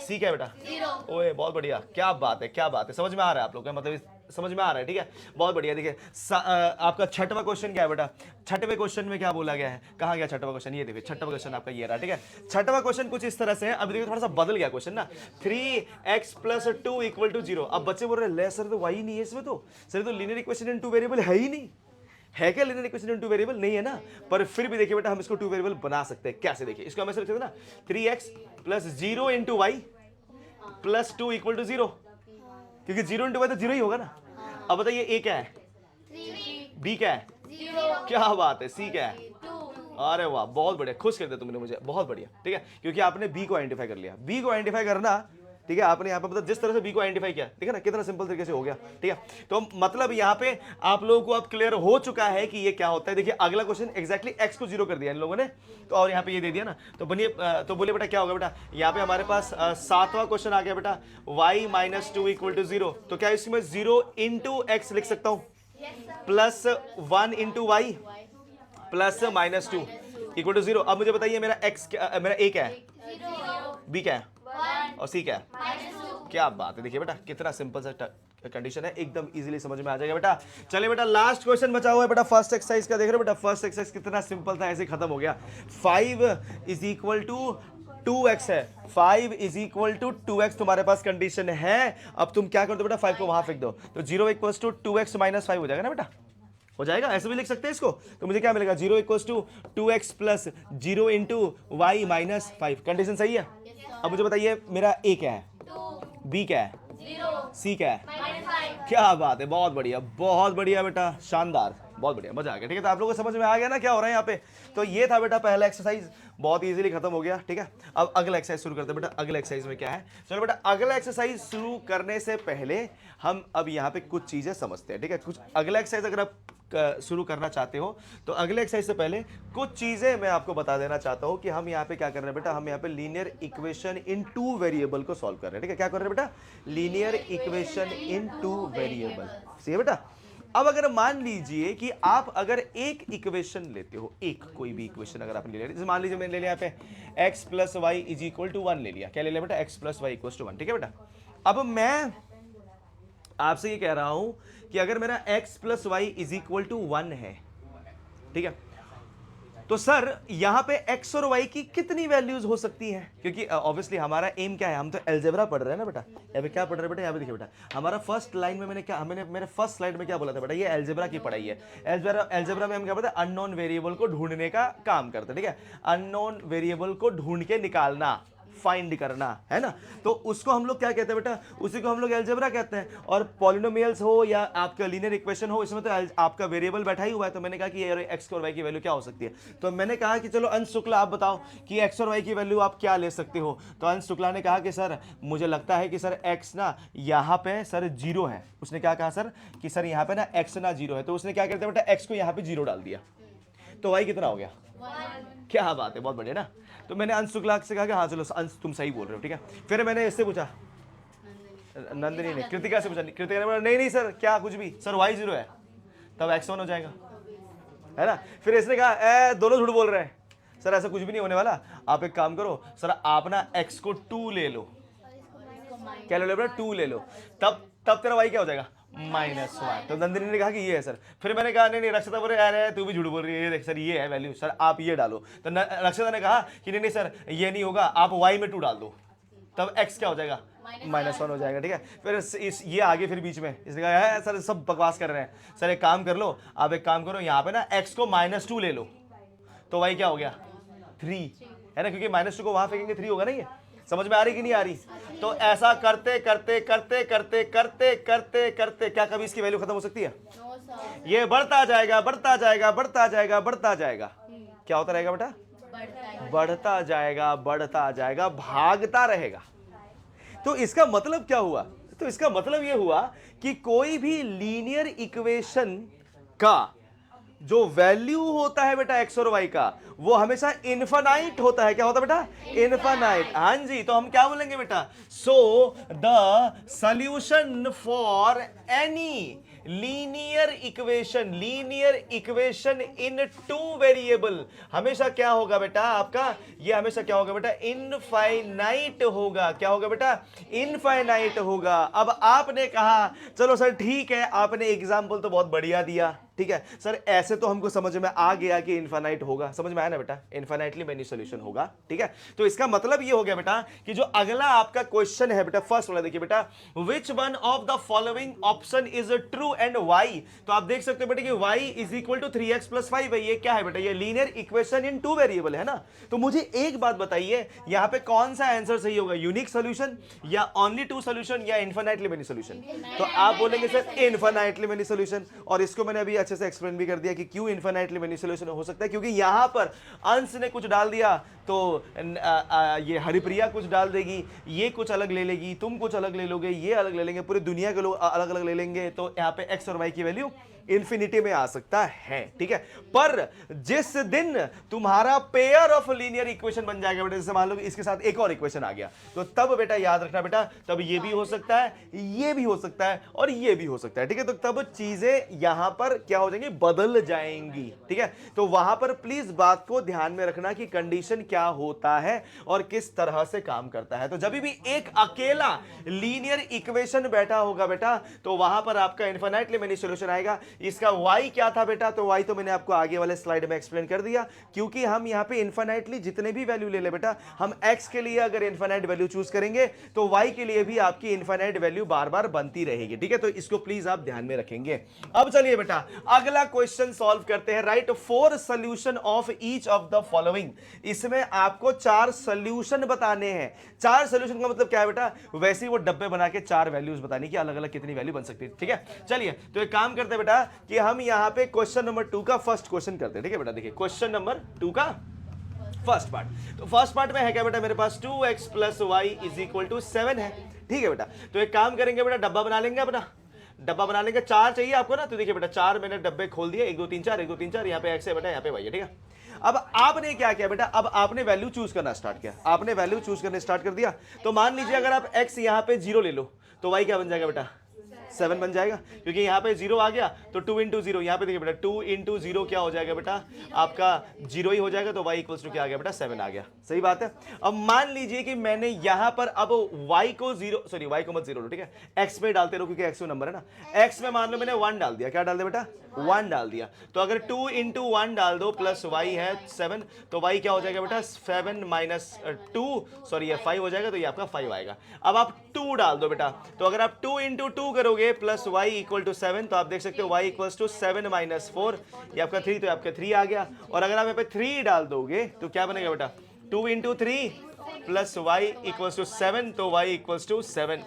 c क्या है बेटा, ओए बहुत बढ़िया, क्या बात है, क्या बात है, समझ में आ रहा है आप लोग का, मतलब समझ में आ रहा है, ठीक है, बहुत बढ़िया। देखिए आपका छठवां क्वेश्चन क्या है बेटा, छठवें क्वेश्चन में क्या बोला गया है, कहाँ गया छठवां क्वेश्चन, ये देखिए छठवां क्वेश्चन आपका ये रहा, ठीक है। छठवां क्वेश्चन कुछ इस तरह से है, अभी देखिए थोड़ा सा बदल गया क्वेश्चन ना, 3x प्लस 2 इक्वल टू 0। अब बच्चे बोल रहे हैं ले सर तो y नहीं है इसमें, तो सर तो लीनियर इक्वेशन इन 2 वेरिएबल है ही नहीं, है क्या लीनियर इक्वेशन इन 2 वेरिएबल, नहीं है ना। पर फिर भी देखिए बेटा हम इसको 2 वेरिएबल बना सकते हैं, कैसे देखिए, इसको हम ऐसे लिख सकते हैं ना, 3x plus 0 into y plus 2 equal to 0, क्योंकि 0 इंटू वाई तो 0 ही होगा ना। अब बताइए a क्या है, b क्या है, क्या बात है, c क्या है, अरे वाह बहुत बढ़िया, खुश कर दिया तुमने मुझे, बहुत बढ़िया, ठीक है, क्योंकि आपने b को आइडेंटिफाई कर लिया। b को आइडेंटिफाई करना, ठीक है, आपने यहाँ पे मतलब जिस तरह से b को आइडेंटिफाई किया, ठीक है ना, कितना सिंपल तरीके से हो गया, ठीक है। तो मतलब यहाँ पे आप लोगों को अब क्लियर हो चुका है कि ये क्या होता है। देखिए अगला क्वेश्चन एक्जैक्टली x को 0 कर दिया इन लोगों ने, तो और यहाँ पे ये दे दिया ना, तो बनिए तो बोलिए बेटा क्या होगा बेटा, यहाँ पे हमारे पास सातवां क्वेश्चन आ गया बेटा, y माइनस 2 इक्वल टू 0, तो क्या इसमें 0 इंटू एक्स लिख सकता हूँ, plus 1 into y plus minus 2 equal to 0। अब मुझे बताइए मेरा x मेरा a क्या है, b क्या है, और c क्या है, क्या बात है। देखिए बेटा कितना सिंपल सा कंडीशन है, एकदम इजीली समझ में आ जाएगा बेटा। चलिए बेटा लास्ट क्वेश्चन बचा हुआ है बेटा फर्स्ट एक्सरसाइज का, देख रहे हो बेटा फर्स्ट एक्सरसाइज कितना सिंपल था, ऐसे खत्म हो गया। 5 इज इक्वल टू 2x है, 5 इज इक्वल टू 2x तुम्हारे पास कंडीशन है। अब तुम क्या कर दो बेटा, 5 को वहां फेंक दो, तो 0 इक्वल्स टू 2x माइनस 5 हो जाएगा ना बेटा, हो जाएगा, ऐसे भी लिख सकते हैं इसको। तो मुझे क्या मिलेगा, 0 equals to 2x plus 0 into y minus 5। Condition सही है। अब मुझे बताइए मेरा a क्या है, b क्या है, c क्या है। क्या बात है, बहुत बढ़िया, बहुत बढ़िया बेटा, शानदार, बहुत बढ़िया, मजा आ गया। ठीक है, तो आप लोगों को समझ में आ गया ना क्या हो रहा है यहाँ पे। तो ये था बेटा पहला एक्सरसाइज, बहुत इजीली खत्म हो गया। ठीक है, अब अगला एक्सरसाइज शुरू करते हैं बेटा। अगला एक्सरसाइज में क्या है, चलो बेटा अगला एक्सरसाइज शुरू करने से पहले हम अब यहाँ पे कुछ चीजें समझते हैं। ठीक है, कुछ अगला एक्सरसाइज अगर आप शुरू करना चाहते हो तो अगले एक्सरसाइज से पहले कुछ चीजें मैं आपको बता देना चाहता हूं कि हम यहाँ पे क्या कर रहे हैं बेटा, हम यहाँ पे linear equation in two variable को सॉल्व कर रहे हैं। ठीक है, क्या कर रहे हैं बेटा, linear equation in two variable. सही है बेटा। अब अगर मान लीजिए कि आप अगर एक इक्वेशन लेते हो, एक कोई भी इक्वेशन अगर आपने ले लिया, जैसे मान लीजिए मैंने ले लिया यहाँ पे x plus y is equal to 1 ले लिया। क्या ले लिया बेटा, x plus y equal to 1। ठीक है बेटा, अब मैं आपसे ये कह रहा हूं कि अगर मेरा x plus y is equal to 1 है, ठीक है, तो सर यहां पे x और y की कितनी वैल्यूज हो सकती हैं, क्योंकि ऑब्वियसली हमारा एम क्या है, हम तो अलजेब्रा पढ़ रहे हैं ना बेटा। यहाँ पे क्या पढ़ रहे हैं बेटा, यहाँ पे देखिए बेटा, हमारा फर्स्ट लाइन में मैंने मेरे फर्स्ट स्लाइड में क्या बोला था बेटा, ये अलजेब्रा की पढ़ाई है। अलजेब्रा में हम क्या पढ़ते हैं, अननोन वेरिएबल को ढूंढने का काम करते हैं। ठीक है, अननोन वेरिएबल को ढूंढ के निकालना, फाइंड करना, है ना। तो उसको हम लोग क्या कहते हैं बेटा, उसी को हम लोग अलजेब्रा कहते हैं। और पॉलिनोमियल्स हो या आपका लीनियर इक्वेशन हो, इसमें तो आपका वेरिएबल बैठा ही हुआ है। तो मैंने कहा कि ये एक्स और वाई की वैल्यू क्या हो सकती है, तो मैंने कहा कि चलो अंश शुक्ला आप बताओ कि एक्स और वाई की वैल्यू आप क्या ले सकते हो। तो अंश शुक्ला ने कहा कि सर मुझे लगता है कि सर एक्स ना यहाँ पे सर 0 है। उसने क्या कहा सर कि सर यहाँ पे ना एक्स ना 0 है। तो उसने क्या करता बेटा, एक्स को यहाँ पे 0 डाल दिया, तो वाई कितना हो गया, क्या बात है, बहुत बढ़िया ना। तो मैंने अंश शुक्ला से कहा कि हाँ चलो अंश तुम सही बोल रहे हो। ठीक है, फिर मैंने इससे पूछा, नंदिनी ने, कृतिका से पूछा, कृतिका ने बोला नहीं सर क्या कुछ भी, सर वाई 0 है, तब एक्स 1 हो जाएगा, है ना। फिर इसने कहा दोनों झूठ बोल रहे हैं, सर ऐसा कुछ भी नहीं होने वाला, आप एक काम करो सर, आप ना एक्स को 2 ले लो। क्या ले लो बेटा, 2 ले लो, तब तेरा वाई क्या हो जाएगा, -1। तो नंदिनी ने कहा कि ये है सर। फिर मैंने कहा नहीं रक्षिता बोल रही है तू भी झूठ बोल रही है, सर ये है वैल्यू, सर आप ये डालो। तो रक्षिता ने कहा कि नहीं सर ये नहीं होगा, आप y में 2 डाल दो, तब x क्या हो जाएगा, -1 हो जाएगा। ठीक है, फिर ये आगे फिर बीच में इसने कहा है सर सब बकवास कर रहे हैं, सर एक काम कर लो, आप एक काम करो यहाँ पे ना x को -2 ले लो, तो y क्या हो गया, 3, है ना, क्योंकि -2 को वहां फेंकेंगे 3 होगा ना। ये समझ में आ रही कि नहीं आ रही। तो ऐसा करते करते करते करते करते करते करते क्या कभी इसकी वैल्यू खत्म हो सकती है, ये बढ़ता जाएगा बढ़ता जाएगा बढ़ता जाएगा बढ़ता जाएगा, क्या होता रहेगा बेटा, बढ़ता जाएगा बढ़ता जाएगा, भागता रहेगा। तो इसका मतलब क्या हुआ, तो इसका मतलब यह हुआ कि कोई भी लीनियर इक्वेशन का जो वैल्यू होता है बेटा एक्स और वाई का, वो हमेशा इनफाइनाइट होता है। क्या होता है बेटा, इनफाइनाइट। हाँ जी, तो हम क्या बोलेंगे बेटा, so the solution for any linear equation in 2 variable हमेशा क्या होगा बेटा आपका, ये हमेशा क्या होगा बेटा, इनफाइनाइट होगा। क्या होगा बेटा, इनफाइनाइट होगा। अब आपने कहा चलो सर ठीक है, आपने एग्जाम्पल तो बहुत बढ़िया दिया, ठीक है सर, ऐसे तो हमको समझ में आ गया कि इनफाइनाइट होगा, समझ में आया ना बेटा, इनफाइनाइटली मेनी सॉल्यूशन होगा। ठीक है, तो इसका मतलब ये हो गया बेटा कि जो अगला आपका क्वेश्चन है बेटा, फर्स्ट वाला देखिए बेटा, which one of the following option is true and y. तो आप देख सकते हो बेटा कि y is equal to 3x plus 5 है। ये क्या है बेटा, ये लीनियर इक्वेशन इन 2 वेरिएबल है ना। तो मुझे एक बात बताइए, यहां पे कौन सा आंसर सही होगा, यूनिक सॉल्यूशन या ओनली 2 सॉल्यूशन या इनफाइनाइटली मेनी सॉल्यूशन। तो आप बोलेंगे सर इनफाइनाइटली मेनी सॉल्यूशन, और इसको मैंने अभी अच्छे से एक्सप्लेन भी कर दिया कि क्यों इनफाइनाइटली मेनी सॉल्यूशन हो सकता है, क्योंकि यहां पर अंश ने कुछ डाल दिया तो ये हरिप्रिया कुछ डाल देगी, ये कुछ अलग ले लेगी, तुम कुछ अलग ले लोगे, ये अलग ले लेंगे, पूरी दुनिया के लोग अलग अलग ले लेंगे, तो यहाँ पे एक्स और वाई की वैल्यू इंफिनिटी में आ सकता है। ठीक है, पर जिस दिन तुम्हारा पेयर ऑफ लीनियर इक्वेशन बन जाएगा बेटा, जैसे मान लो इसके साथ एक और इक्वेशन आ गया, तो तब बेटा याद रखना बेटा, तब ये भी हो सकता है, ये भी हो सकता है और ये भी हो सकता है। ठीक है, तो तब चीजें यहां पर क्या हो जाएंगी, बदल जाएंगी। ठीक है, तो वहां पर प्लीज बात को ध्यान में रखना कि कंडीशन क्या होता है और किस तरह से काम करता है। तो जब भी एक अकेला लीनियर इक्वेशन बैठा होगा बेटा, तो वहां पर आपका इनफाइनाइटली मेनी सॉल्यूशन आएगा, इसका y क्या था बेटा, तो y तो मैंने आपको आगे वाले स्लाइड में एक्सप्लेन कर दिया, क्योंकि हम यहाँ पे इन्फिनाइटली जितने भी वैल्यू ले ले बेटा, हम x के लिए अगर इन्फिनाइट वैल्यू चूज करेंगे तो y के लिए भी आपकी इन्फिनाइट वैल्यू बार बार बनती रहेगी, ठीक है। तो इसको प्लीज आप ध्यान में रखेंगे। अब चलिए बेटा अगला क्वेश्चन सॉल्व करते हैं। Right 4 solution of each of the following. इसमें आपको 4 सॉल्यूशन बताने हैं। 4 सॉल्यूशन का मतलब क्या है बेटा, वैसे ही वो डब्बे बना के 4 वैल्यूज बतानी कि अलग अलग कितनी वैल्यू बन सकती है, ठीक है। चलिए तो एक काम करते हैं बेटा कि हम यहां पे क्वेश्चन नंबर 2 का फर्स्ट क्वेश्चन करते हैं, ठीक है बेटा। देखिए क्वेश्चन नंबर 2 का फर्स्ट पार्ट, तो फर्स्ट पार्ट में है क्या बेटा, मेरे पास 2x plus y is equal to 7 है, ठीक है बेटा। तो एक काम करेंगे बेटा, डब्बा बना लेंगे अपना, डब्बा बना लेंगे। 4 चाहिए आपको ना, तो देखिए बेटा 4 मैंने डब्बे खोल दिए, 1 2 3 4, 1 2 3 4, यहाँ पे x है बेटा, यहाँ पे y है, ठीक है। अब आपने क्या किया बेटा, अब आपने वैल्यू चूज करना स्टार्ट किया, आपने वैल्यू चूज करने स्टार्ट कर दिया। तो मान लीजिए अगर आप x यहाँ पे 0 ले लो तो y क्या बन जाएगा बेटा, 7 बन जाएगा, क्योंकि यहाँ पे 0 आ गया तो 2 इंटू 0, यहाँ पे देखिए बेटा 2 इंटू 0 क्या हो जाएगा बेटा, आपका 0 ही हो जाएगा, तो y इक्वल्स टू क्या आ गया बेटा, 7 आ गया। सही बात है। अब मान लीजिए कि मैंने यहाँ पर अब y को 0, सॉरी y को मत 0 लो, ठीक है, x में डालते रहो क्योंकि x में नंबर है ना। x में मान लो मैंने 1 डाल दिया, क्या डाल दिया बेटा, 1 डाल दिया। तो अगर 2 इंटू 1 डाल दो प्लस y है 7, तो y क्या हो जाएगा बेटा, 7 माइनस 2, सॉरी ये 5 हो जाएगा, तो ये आपका 5 आएगा। अब आप 2 डाल दो बेटा, तो अगर आप 2 इंटू 2 करोगे प्लस y इक्वल टू 7, तो आप देख सकते हो y इक्वल्स टू 7 माइनस 4, ये आपका 3, तो आपका 3 आ गया। और अगर आप यहाँ पे 3 डाल दोगे तो क्या बनेगा बेटा, 2 into 3 plus y equals to 7, तो y इक्वल्स टू 7।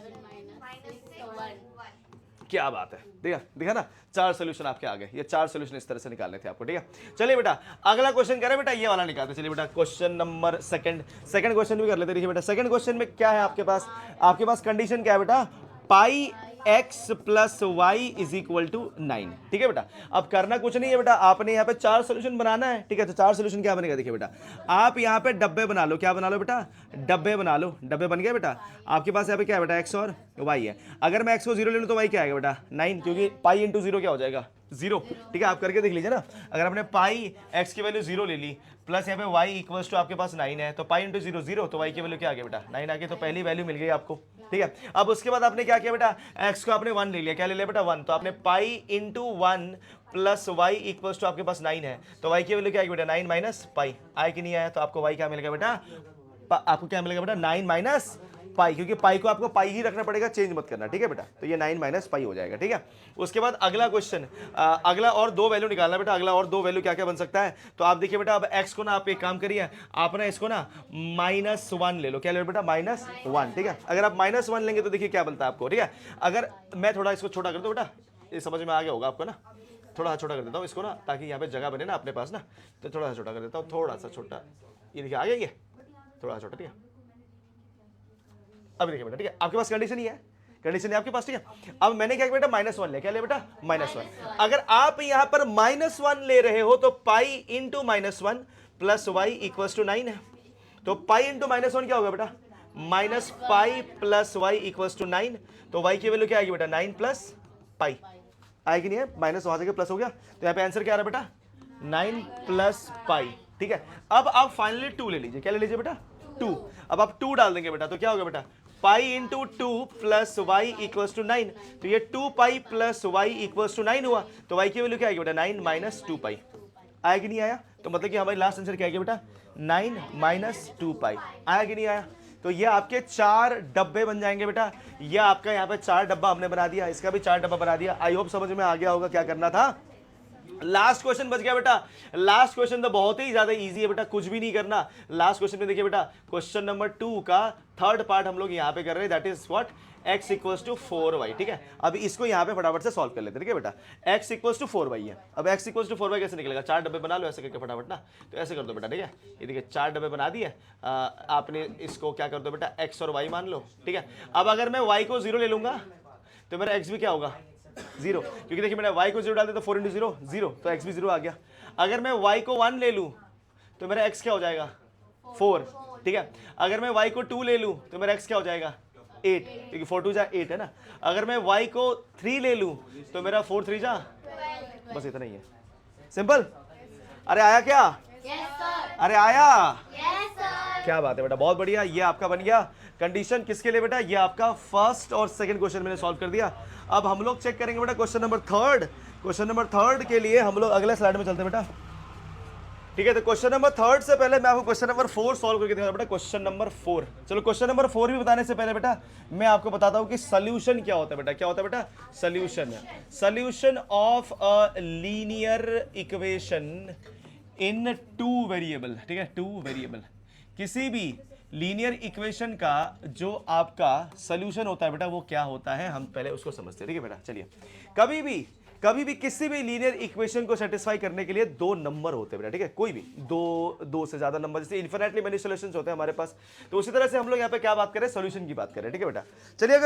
क्या बात है, देखा देखा ना, 4 सॉल्यूशन आपके आ गए। ये 4 सॉल्यूशन इस तरह से निकालने थे आपको, ठीक है। चलिए बेटा अगला क्वेश्चन करें बेटा, ये वाला निकालते। चलिए बेटा क्वेश्चन नंबर सेकंड क्वेश्चन भी कर लेते। देखिए बेटा सेकंड क्वेश्चन में क्या है आपके पास कंडीशन क्या है बेटा, pi x plus y is equal to 9, ठीक है बेटा। अब करना कुछ नहीं है बेटा, आपने यहाँ पे 4 सोल्यूशन बनाना है, ठीक है। तो 4 सोल्यूशन क्या बनेगा, देखिए बेटा आप यहाँ पे डब्बे बना लो, क्या बना लो बेटा, डब्बे बना लो। डब्बे बन गया बेटा, आपके पास यहाँ पे क्या है बेटा, x और y है। अगर मैं x को 0 ले लूँ तो y क्या आएगा बेटा, 9, क्योंकि पाई इंटू 0 क्या हो जाएगा, 0, ठीक है। आप करके देख लीजिए ना, अगर आपने पाई x की वैल्यू 0 ले ली प्लस यहाँ पे y इक्वल्स टू आपके पास 9 है, तो पाई इंटू 0 0, तो y की वैल्यू क्या आ गया बेटा, 9 आ गया। तो पहली वैल्यू मिल गई आपको, ठीक है। अब उसके बाद आपने क्या किया बेटा, x को आपने 1 ले लिया, क्या ले लिया बेटा, 1, तो आपने pi into 1 plus y equals to आपके पास 9 है, तो y की वैल्यू क्या आएगी बेटा, 9 माइनस पाई। आया कि नहीं आया, तो आपको y क्या मिलेगा बेटा, आपको क्या मिलेगा बेटा, 9 माइनस पाई, क्योंकि पाई को आपको पाई ही रखना पड़ेगा, चेंज मत करना, ठीक है बेटा। तो ये 9 माइनस पाई हो जाएगा, ठीक है। उसके बाद अगला क्वेश्चन, अगला और 2 वैल्यू निकालना बेटा। अगला और 2 वैल्यू क्या क्या बन सकता है, तो आप देखिए बेटा अब x को ना आप एक काम करिए, आप ना इसको ना -1 ले लो, क्या ले लो बेटा, -1, ठीक है। अगर आप -1 लेंगे तो देखिए क्या बनता है आपको, ठीक है। अगर मैं थोड़ा इसको छोटा कर दूं बेटा, ये समझ में आ गया होगा आपको ना, थोड़ा सा छोटा कर देता हूँ इसको ना, ताकि यहाँ पे जगह बने ना अपने पास ना, तो थोड़ा सा छोटा कर देता हूँ, थोड़ा सा छोटा, ये देखिए आ गया, ये थोड़ा सा छोटा, ठीक है। अब देखिए बेटा, ठीक है, आपके पास कंडीशन ही है, कंडीशन है आपके पास, ठीक है। अब मैंने क्या किया बेटा, -1 ले, क्या ले बेटा, -1। अगर आप यहां पर -1 ले रहे हो तो pi into -1 plus y equals to 9 है, तो पाई इंटू -1 क्या होगा बेटा, minus pi plus y equals to 9, तो वाई की वैल्यू क्या आएगी बेटा, 9 प्लस पाई, आएगी नहीं है, माइनस वहां से प्लस हो गया, तो यहाँ पे आंसर क्या आ रहा है बेटा, 9 प्लस पाई, ठीक है। अब आप फाइनली 2 ले लीजिए, क्या ले लीजिए बेटा, 2। अब आप 2 डाल देंगे बेटा, तो क्या होगा बेटा, pi into 2 plus y equals to 9, तो ये 2 pi plus y equals to 9 हुआ, तो वाई की वैल्यू क्या आएगी बेटा, 9 माइनस 2 पाई। आया कि नहीं आया, तो मतलब कि हमारी लास्ट आंसर क्या आएगा बेटा, 9 माइनस 2 पाई। आया कि नहीं आया, तो ये आपके 4 डब्बे बन जाएंगे बेटा। ये आपका यहाँ पे 4 डब्बा हमने बना दिया, इसका भी 4 डब्बा बना दिया। आई होप समझ में आ गया होगा क्या करना था। लास्ट क्वेश्चन बच गया बेटा। लास्ट क्वेश्चन तो बहुत ही ज्यादा इजी है बेटा, कुछ भी नहीं करना। लास्ट क्वेश्चन में देखिए बेटा, क्वेश्चन नंबर 2 का थर्ड पार्ट हम लोग यहाँ पे कर रहे हैं, that is what, x equals to 4y, ठीक है। अब इसको यहाँ पे फटाफट से सॉल्व कर लेते हैं, ठीक है बेटा। x इक्वल्स टू 4y है, अब x इक्वल्स टू 4y कैसे निकलेगा, 4 डब्बे बना लो ऐसे करके फटाफट ना, तो ऐसे कर दो बेटा, ठीक है। ये देखिए 4 डब्बे बना दिए, आपने इसको क्या कर दो बेटा, x और y मान लो, ठीक है। अब अगर मैं y को 0 ले लूंगा तो मेरा x भी क्या होगा, 0, क्योंकि देखिए मैंने y को 0 डाल दिया तो 4 इंटू 0 0, तो x भी 0 आ गया। अगर मैं y को 1 ले लूं तो मेरा x क्या हो जाएगा, 4, ठीक है। अगर मैं y को 2 ले लूं तो मेरा x क्या हो जाएगा, 8, क्योंकि 4 2 जा 8 है ना। अगर मैं y को 3 ले लूं तो मेरा 4 3 जा, बस इतना ही है, सिंपल। अरे आया क्या, अरे आया, क्या बात है बेटा, बहुत बढ़िया। ये आपका बन गया कंडीशन किसके लिए बेटा, ये आपका फर्स्ट और सेकंड क्वेश्चन मैंने सॉल्व कर दिया। अब हम लोग चेक करेंगे बेटा question number 3 question number third के लिए हम लोग अगले स्लाइड में चलते हैं बेटा। ठीक है, तो क्वेश्चन नंबर थर्ड से पहले मैं आपको क्वेश्चन नंबर 4 सॉल्व करके दिखाऊंगा बेटा। क्वेश्चन नंबर 4, चलो क्वेश्चन नंबर 4 भी बताने से पहले बेटा मैं आपको बताता हूं कि सोल्यूशन क्या होता है बेटा। क्या होता है बेटा? Solution of a linear equation in two variable. ठीक है, टू वेरिएबल, किसी भी लीनियर इक्वेशन का जो आपका सोल्यूशन होता है बेटा वो क्या होता है, हम पहले उसको समझते हैं। ठीक है बेटा, चलिए, कभी भी किसी भी लीनियर इक्वेशन को सेटिस्फाई करने के लिए दो नंबर होते हैं बेटा। ठीक है, कोई भी दो से ज्यादा नंबर, जैसे इन्फिनिटली मेनी सॉल्यूशंस होते हैं हमारे पास, तो उसी तरह से हम लोग यहाँ पे क्या बात करें, सॉल्यूशन की बात करें। ठीक है बेटा, चलिए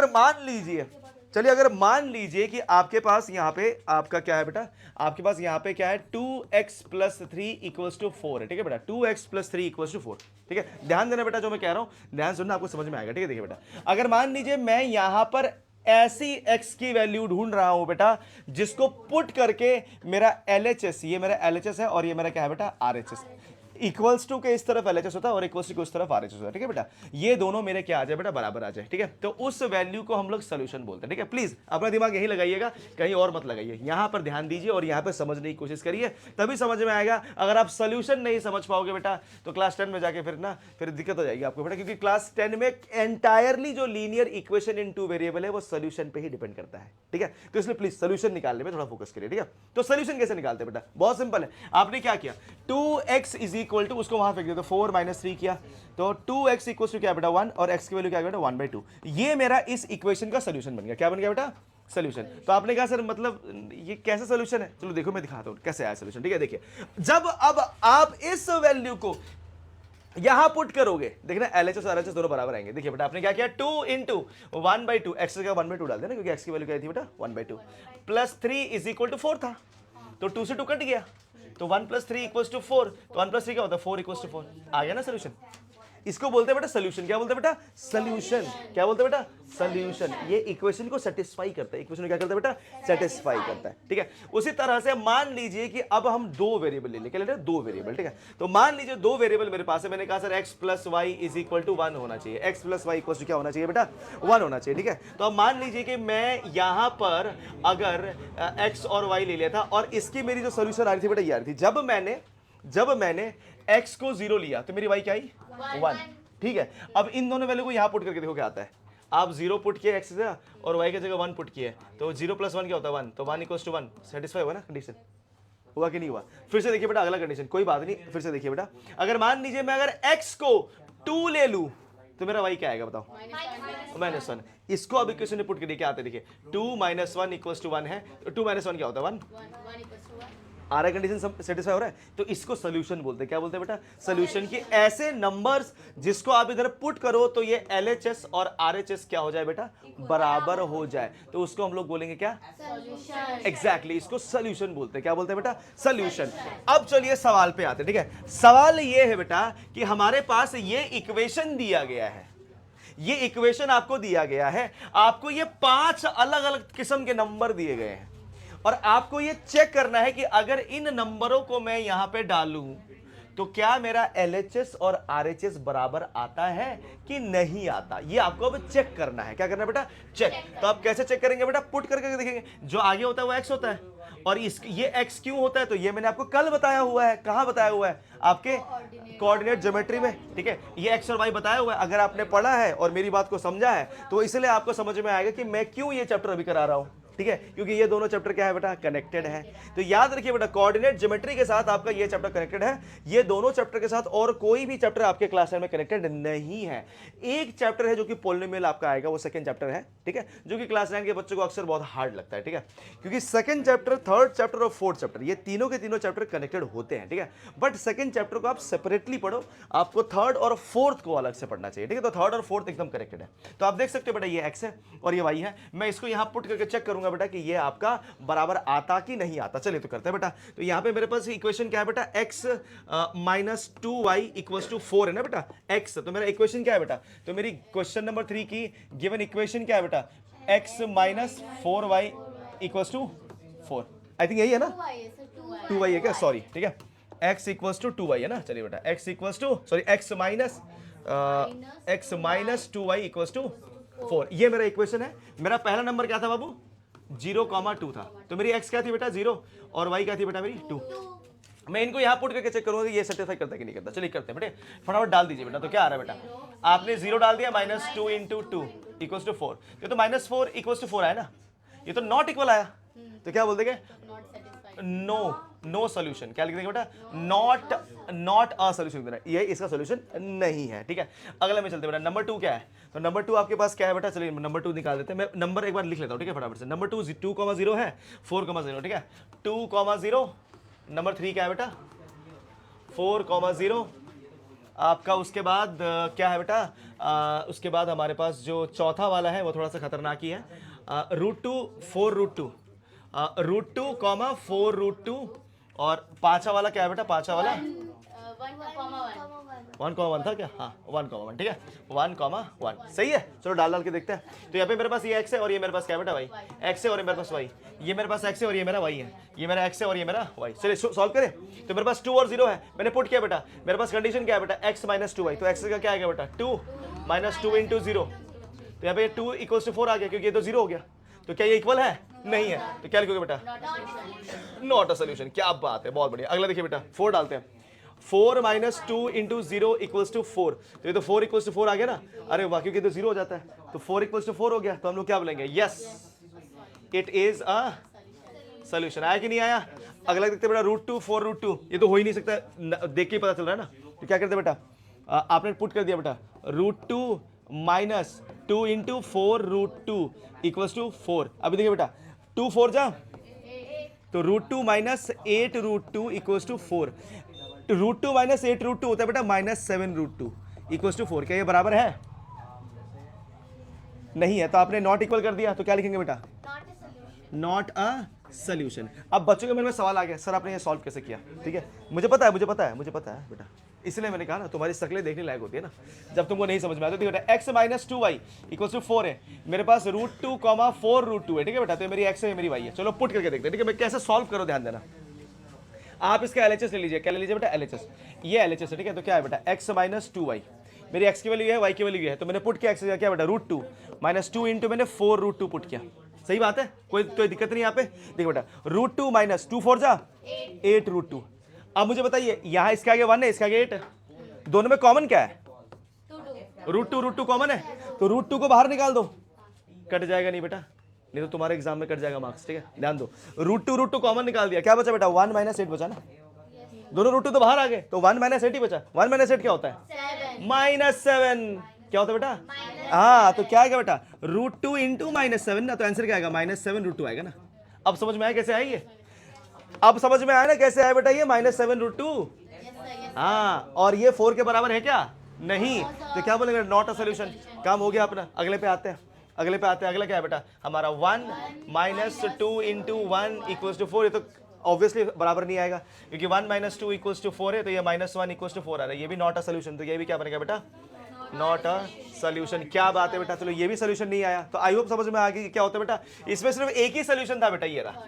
अगर मान लीजिए कि आपके पास यहाँ पे आपका क्या है बेटा, आपके पास यहाँ पे क्या है 2x + 3 = 4 है। ठीक है बेटा, 2x + 3 = 4। ठीक है, ध्यान देना बेटा, जो मैं कह रहा हूँ ध्यान सुनना, आपको समझ में आएगा। ठीक है, देखिए बेटा, अगर मान लीजिए मैं यहाँ पर ऐसी x की वैल्यू ढूंढ रहा हूं बेटा जिसको पुट करके मेरा LHS, ये मेरा LHS है और ये मेरा क्या है बेटा RHS, इक्वल्स टू के इस तरफ LHS होता है और इक्वल्स टू के उस तरफ RHS होता है। ठीक है बेटा, ये दोनों मेरे क्या आ जाए बेटा, बराबर आ जाए। ठीक है, तो उस वैल्यू को हम लोग सोल्यूशन बोलते हैं। ठीक है, प्लीज अपना दिमाग यही लगाइएगा, कहीं और मत लगाइए, यहां पर ध्यान दीजिए और यहां पर समझने की कोशिश करिए, तभी समझ में आएगा। अगर आप सोल्यूशन नहीं समझ पाओगे बेटा तो क्लास 10 में जाके फिर दिक्कत हो जाएगी आपको बेटा, क्योंकि क्लास 10 में एंटायरली जो linear equation in two variable है वो सोल्यूशन पे ही डिपेंड करता है। ठीक है, तो इसलिए प्लीज सोल्यूशन निकालने में थोड़ा फोकस करिए। ठीक है, तो सोल्यूशन कैसे निकालते हैं बेटा, बहुत सिंपल है। आपने क्या किया, 2x = उसको वहां फेंक दिया, तो 4 - 3 किया, तो 2x = क्या बेटा 1 और x की वैल्यू क्या बेटा 1/2। ये मेरा इस इक्वेशन का सोल्यूशन बन गया। क्या बन गया बेटा? सोल्यूशन। तो आपने कहा सर मतलब ये कैसे सोल्यूशन है, चलो देखो मैं दिखाता हूं कैसे आया सोल्यूशन। ठीक है, देखिए, जब अब आप इस वैल्यू को यहां पुट करोगे, देखना LHS और RHS दोनों बराबर आएंगे। देखिए बेटा, आपने क्या किया, 2 × 1/2, x का 1/2 डाल देना, क्योंकि x की वैल्यू क्या थी बेटा 1/2, प्लस 3 = 4 था, तो 2 से 2 कट गया, तो 1 + 3 = 4, तो 1 + 3 क्या होता है 4 = 4, आ गया ना सोल्यूशन। इसको बोलते हैं बेटा सोल्यूशन। क्या बोलते हैं बेटा? सोल्यूशन। क्या बोलते हैं बेटा? सोल्यूशन। ये इक्वेशन को सेटिस्फाई करता है, इक्वेशन क्या करता है बेटा? सेटिस्फाई करता है। ठीक है, उसी तरह से मान लीजिए कि अब हम दो वेरिएबल ले लें, क्या ले लें? दो वेरिएबल। ठीक है, तो मान लीजिए दो वेरिएबल मेरे पास है, मैंने कहा सर x + y = 1 होना चाहिए, x + y = क्या होना चाहिए बेटा 1 होना चाहिए। ठीक है, तो अब मान लीजिए कि मैं यहां पर अगर x और y ले लिया था और इसकी मेरी जो सोल्यूशन आ रही थी बेटा ये आ रही थी, जब मैंने x को 0 लिया तो मेरी y क्या आई 1। ठीक है, अब इन दोनों वैल्यू को यहां पुट करके देखो क्या आता है। आप 0 पुट किए x से और y की जगह 1 पुट किए, तो 0 + 1 क्या होता है 1, तो 1 = 1, सेटिस्फाई हुआ ना कंडीशन, हुआ कि नहीं हुआ? फिर से देखिए बेटा अगला कंडीशन, कोई बात नहीं, फिर से देखिए बेटा, अगर मान लीजिए मैं अगर x को 2 ले लूं तो मेरा y क्या आएगा बताओ -1। इसको अब इक्वेशन में पुट करके क्या आता है, देखिए 2 - 1 = 1 है, तो 2 - 1 क्या होता है 1 आ रहा है, कंडीशन सेटिस्फाई हो रहा है, तो इसको सोल्यूशन बोलते हैं। क्या बोलते हैं बेटा? सोल्यूशन। की ऐसे नंबर्स जिसको आप इधर पुट करो तो ये LHS और RHS क्या हो जाए बेटा बराबर हो जाए, तो उसको हम लोग बोलेंगे क्या? एग्जैक्टली, इसको सोल्यूशन बोलते हैं। क्या बोलते हैं बेटा? सोल्यूशन। अब चलिए सवाल पे आते हैं। ठीक है, सवाल ये है बेटा कि हमारे पास ये इक्वेशन दिया गया है, ये इक्वेशन आपको दिया गया है, आपको ये 5 अलग अलग किस्म के नंबर दिए गए हैं और आपको ये चेक करना है कि अगर इन नंबरों को मैं यहां पे डालूं तो क्या मेरा LHS और RHS बराबर आता है कि नहीं आता, ये आपको अब चेक करना है। क्या करना है बेटा? चेक। तो आप कैसे चेक करेंगे बेटा? पुट करके देखेंगे, जो आगे होता है वो x होता है और ये x क्यों होता है, तो ये मैंने आपको कल बताया हुआ है। कहां बताया हुआ है? आपके कोऑर्डिनेट ज्योमेट्री में। ठीक है, ये x और y बताया हुआ है, अगर आपने पढ़ा है और मेरी बात को समझा है तो इसलिए आपको समझ में आएगा कि मैं क्यों ये चैप्टर अभी करा रहा हूं। ठीक है, क्योंकि ये दोनों चैप्टर क्या है बेटा? कनेक्टेड है। तो याद रखिए बेटा, कोऑर्डिनेट ज्योमेट्री के साथ आपका ये चैप्टर कनेक्टेड है, ये दोनों चैप्टर के साथ और कोई भी चैप्टर आपके क्लास में कनेक्टेड नहीं है। एक चैप्टर है जो कि पॉलिनोमियल आपका आएगा, वो सेकंड चैप्टर है। ठीक है, जो कि क्लास 9 के बच्चों को अक्सर बहुत हार्ड लगता है। ठीक है, क्योंकि सेकंड चैप्टर, थर्ड चैप्टर और फोर्थ चैप्टर ये तीनों के तीनों चैप्टर कनेक्टेड होते हैं। ठीक है, बट सेकंड चैप्टर को आप सेपरेटली पढ़ो, आपको थर्ड और फोर्थ को अलग से पढ़ना चाहिए। ठीक है, तो थर्ड और फोर्थ एकदम कनेक्टेड है। तो आप देख सकते हो बेटा ये x है और ये y है, मैं इसको यहां पुट करके चेक करूंगा बेटा कि ये आपका बराबर आता कि नहीं आता। चलिए तो करते हैं बेटा। तो यहां पे मेरे पास इक्वेशन क्या है बेटा? x - 2y = 4 है ना बेटा, x। तो मेरा इक्वेशन क्या है बेटा? तो मेरी क्वेश्चन नंबर 3 की गिवन इक्वेशन क्या है बेटा? x - 4y = 4। आई थिंक यही है ना, 2y है क्या? सॉरी, ठीक है, x = 2y है ना। चलिए बेटा, x - 2y = 4, ये मेरा इक्वेशन है। मेरा पहला नंबर क्या था बाबू? 0,2 था, तो मेरी x क्या थी बेटा 0 और y क्या थी बेटा मेरी 2। मैं इनको यहाँ पुट करके चेक करूंगा कि ये सेटिस्फाई करता है कि नहीं करता। चलिए करते हैं बेटे, फटाफट डाल दीजिए बेटा। तो क्या आ रहा है बेटा, आपने 0 डाल दिया, -2 × 2 = 4। ये तो -4 = 4 आया ना, ये तो नॉट इक्वल आया, तो क्या बोल देंगे, नो सोल्यूशन। क्या लिख देंगे बेटा, नॉट अ सोल्यूशन देना, ये इसका सोल्यूशन नहीं है। ठीक है, अगला में चलते बेटा। नंबर 2 क्या है, तो नंबर 2 आपके पास क्या है बेटा, चलिए नंबर 2 निकाल देते हैं। मैं नंबर एक बार लिख लेता हूँ, ठीक है, फटाफट से। नंबर 2,0 है, 4,0, ठीक है, 2,0। नंबर 3 क्या है बेटा, 4,0 आपका। उसके बाद क्या है बेटा, उसके बाद हमारे पास जो चौथा वाला है वो थोड़ा सा खतरनाक ही है, √2 4√2, √2, 4√2। और पांचवा वाला क्या है बेटा, पांचवा वाला 1,1 था क्या, हाँ 1,1, ठीक है, 1,1 सही है। चलो डाल के देखते हैं। तो यहाँ पे मेरे पास ये x है और ये मेरे पास क्या है बेटा y, x है और ये मेरे पास y, ये मेरे पास x है और ये मेरा y है, ये मेरा x है और ये मेरा y। चलिए सॉल्व करें। तो मेरे पास 2 और 0 है, मैंने पुट किया बेटा। मेरे पास कंडीशन क्या है बेटा, x - 2y, तो x का क्या आएगा बेटा 2 - 2 × 0। तो यहाँ पे 2 = 4 आ गया, क्योंकि ये तो 0 हो गया। तो क्या ये इक्वल है, नहीं है, तो क्या लिखोगे बेटा, नॉट अ सोल्यूशन। क्या बात है, बहुत बढ़िया। अगला देखिए बेटा, 4 डालते हैं। 4 - 2 × 0 = 4, तो ये तो 4 = 4 आ गया ना। अरे वाह, क्योंकि तो 0 हो जाता है, तो 4 = 4 हो गया। तो हम लोग क्या बोलेंगे, yes it is a solution. आया कि नहीं आया। अगला देखते बेटा, √2 4√2, ये तो हो ही नहीं सकता, देख के ही पता चल रहा है ना। तो क्या करते बेटा, आपने पुट कर दिया बेटा, √2 - 2 × 4√2 = 4। अभी देखिए बेटा, 2 4 जा, तो √2 - 8√2 = 4। √2 - 8√2 होता है बेटा -7√2 = 4। क्या ये बराबर है, नहीं है, तो आपने नॉट इक्वल कर दिया। तो क्या लिखेंगे बेटा, नॉट अ सोल्यूशन। अब बच्चों के मन में सवाल आ गया, सर आपने ये सॉल्व कैसे किया। ठीक है, मुझे पता है बेटा, इसलिए मैंने कहा ना, तुम्हारी शक्लें देखने लायक होती है ना जब तुमको नहीं समझ में आता। देखो बेटा, x - 2y = 4 है, मेरे पास √2, 4√2 है, ठीक है बेटा। तो मेरी x है, मेरी y है। चलो पुट करके देखते हैं, ठीक है। मैं कैसे सॉल्व करो, ध्यान देना। आप इसका LHS ले लीजिए। क्या ले लीजिए बेटा, LHS, ये LHS है, ठीक है। तो क्या है बेटा, x - 2y, मेरी x की वैल्यू है, y की वैल्यू है, तो मैंने पुट किया x क्या बेटा, √2 - 2 × मैंने 4√2 पुट किया। सही बात है, कोई दिक्कत नहीं यहाँ पे। देखो बेटा, √2 - 2 4 जा 8√2। अब मुझे बताइए, यहाँ इसके आगे 1 है, इसके आगे 8 है, दोनों में कॉमन क्या है, √2 कॉमन है, तो √2 को बाहर निकाल दो, कट जाएगा नहीं बेटा, नहीं तो तुम्हारे एग्जाम में कट जाएगा मार्क्स। ठीक है, ध्यान दो, √2 कॉमन निकाल दिया, क्या बचा बेटा, 1 - 8 बचा ना। दोनों √2 तो बाहर आ गए, तो 1 - 8 ही बचा। 1 - 8 क्या होता है, -7। क्या होता है बेटा, हाँ, तो क्या आएगा बेटा, √2 × -7 ना, तो आंसर क्या आएगा, -7√2 आएगा ना। अब समझ में आया कैसे आएगी, अब समझ में आया ना कैसे आया बेटा ये -7√2। हाँ, और ये 4 के बराबर है क्या, नहीं, तो क्या बोलेंगे, नॉट अ सोल्यूशन। काम हो गया अपना। अगले पे आते हैं, अगला क्या है बेटा हमारा, 1 - 2 × 1 = 4। ये तो ऑब्वियसली बराबर नहीं आएगा, क्योंकि 1 - 2 = 4 है, तो ये -1 = 4 आ रहा है, ये भी नॉट अ सोल्यूशन। तो ये भी क्या बनेगा बेटा, नॉट अ सोल्यूशन। क्या बात है बेटा, चलो ये भी सोल्यूशन नहीं आया। तो आई होप समझ में आ गई क्या होता है बेटा, इसमें सिर्फ एक ही सोल्यूशन था बेटा, ये रहा।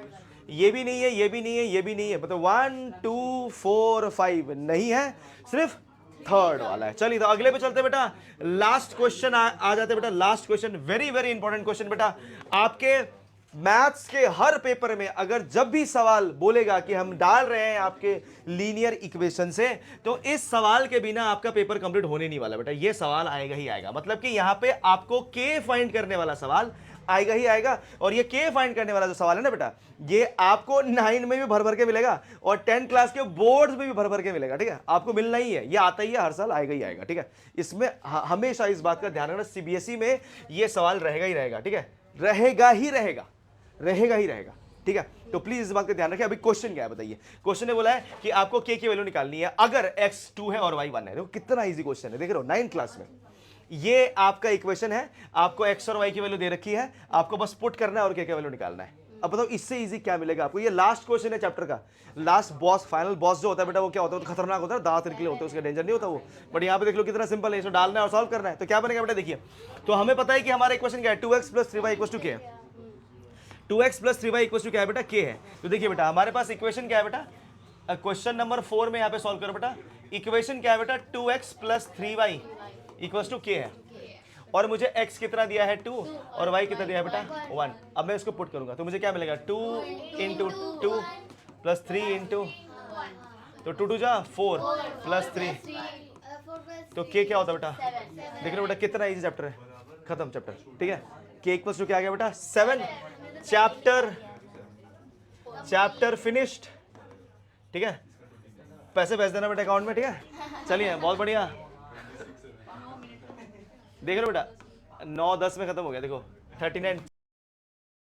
ये भी नहीं है, ये भी नहीं है, ये भी नहीं है, मतलब 1 2 4 5 नहीं है, सिर्फ थर्ड वाला है। चलिए तो अगले पे चलते बेटा। लास्ट क्वेश्चन आ जाते बेटा, last question, very very important question बेटा। आपके मैथ्स के हर पेपर में अगर जब भी सवाल बोलेगा कि हम डाल रहे हैं आपके लीनियर इक्वेशन से, तो इस सवाल के बिना आपका पेपर कंप्लीट होने नहीं वाला बेटा। ये सवाल आएगा ही आएगा, मतलब कि यहां पे आपको के फाइंड करने वाला सवाल आएगा ही आएगा। और ये के फाइंड करने वाला जो सवाल है ना बेटा, ये आपको 9 में भी भर भर के मिलेगा और 10 क्लास के बोर्ड्स में भी भर भर के मिलेगा। ठीक है, आपको मिलना ही है, ये आता ही है, हर साल आएगा ही आएगा। ठीक है, इसमें हमेशा इस बात का ध्यान रखना, सीबीएसई में ये सवाल रहेगा ही रहेगा। ठीक है, रहेगा ही रहेगा, रहेगा ही रहेगा। ठीक है, तो प्लीज इस बात का ध्यान रखें। अभी क्वेश्चन क्या है बताइए, क्वेश्चन ने बोला है कि आपको के की वैल्यू निकालनी है अगर x 2 है और y 1 है। देखो कितना इजी क्वेश्चन है, देख रहे हो 9th क्लास में ये आपका इक्वेशन है, आपको x और y की वैल्यू दे रखी है, आपको बस पुट करना है और के वैल्यू निकालना है। अब बताओ इससे इजी क्या मिलेगा आपको। ये लास्ट क्वेश्चन है चैप्टर का, लास्ट बॉस, फाइनल बॉस जो होता है बेटा, वो क्या होता है, तो खतरनाक होता है, दांत निकले होते हैं, उसका डेंजर नहीं होता वो। बट यहाँ पे देख लो कितना सिंपल है, इसको डालना है और सॉल्व करना है। तो क्या बनेगा बेटा, देखिए, तो हमें पता है कि हमारा इक्वेशन क्या है, 2x + 3y = k है। 2x + 3y = क्या है बेटा, k है। तो देखिए बेटा हमारे पास इक्वेशन क्या है बेटा, क्वेश्चन नंबर 4 में यहाँ पे सॉल्व करो बेटा। इक्वेशन क्या है बेटा, 2x + 3y = k है। और मुझे x कितना दिया है 2 और y कितना दिया है बेटा 1। अब मैं इसको पुट करूंगा तो मुझे क्या मिलेगा 2 इंटू 2 प्लस 3 इंटू, तो 2 2 जा 4 प्लस 3, तो k क्या होता है बेटा, देख रहे हो बेटा कितना इजी चैप्टर है, खत्म चैप्टर। ठीक है, k इक्वल्स टू क्या आ गया बेटा 7, चैप्टर फिनिश्ड। ठीक है, पैसे भेज देना बेटा अकाउंट में। ठीक है, चलिए बहुत बढ़िया। देख रहे हो बेटा 9-10 में खत्म हो गया, देखो 39